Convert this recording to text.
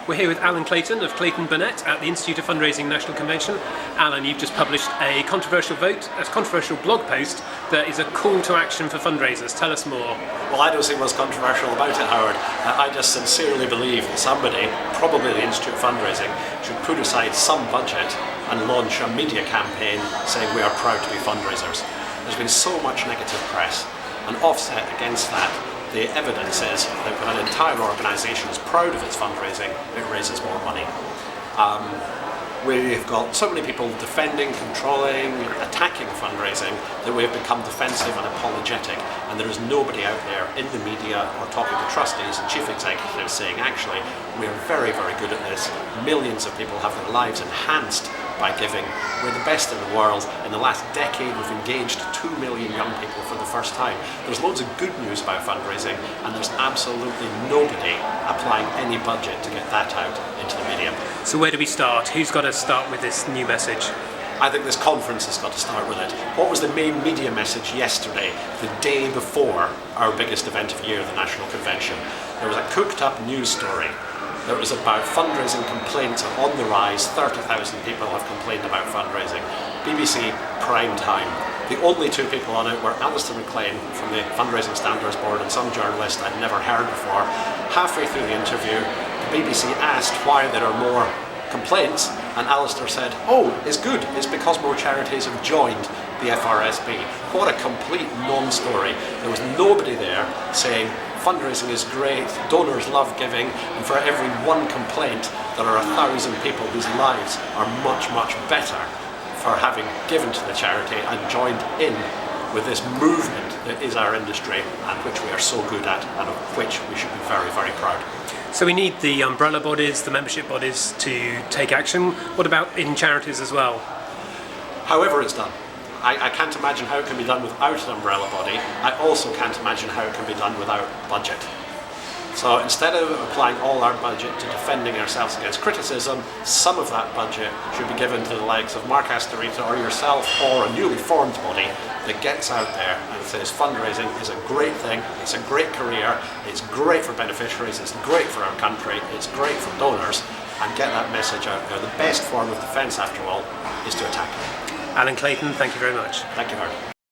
We're here with Alan Clayton of Clayton Burnett at the Institute of Fundraising National Convention. Alan, you've just published a controversial blog post that is a call to action for fundraisers. Tell us more. Well, I don't see what's controversial about it, Howard. I just sincerely believe that somebody, probably the Institute of Fundraising, should put aside some budget and launch a media campaign saying we are proud to be fundraisers. There's been so much negative press, and offset against that, the evidence is that when an entire organisation is proud of its fundraising, it raises more money. We've got so many people defending, controlling, attacking fundraising that we have become defensive and apologetic, and there is nobody out there in the media or talking to trustees and chief executives saying, actually, we are very, very good at this. Millions of people have their lives enhanced by giving. We're the best in the world. In the last decade, we've engaged 2 million young people for the first time. There's loads of good news about fundraising, and there's absolutely nobody applying any budget to get that out into the media. So where do we start? Who's got to start with this new message? I think this conference has got to start with it. What was the main media message yesterday, the day before our biggest event of the year, the National Convention? There was a cooked up news story that was about fundraising complaints are on the rise. 30,000 people have complained about fundraising. BBC prime time. The only two people on it were Alistair McLean from the Fundraising Standards Board and some journalist I'd never heard before. Halfway through the interview, the BBC asked why there are more complaints, and Alistair said, oh, it's good, it's because more charities have joined the FRSB. What a complete non-story. There was nobody there saying fundraising is great, donors love giving, and for every one complaint there are 1,000 people whose lives are much, much better for having given to the charity and joined in with this movement that is our industry and which we are so good at and of which we should be very, very proud. So we need the umbrella bodies, the membership bodies to take action. What about in charities as well? However it's done. I can't imagine how it can be done without an umbrella body. I also can't imagine how it can be done without budget. So instead of applying all our budget to defending ourselves against criticism, some of that budget should be given to the likes of Mark Astorita or yourself or a newly formed body that gets out there and says fundraising is a great thing, it's a great career, it's great for beneficiaries, it's great for our country, it's great for donors, and get that message out there. The best form of defence, after all, is to attack. Alan Clayton, thank you very much. Thank you, Howard.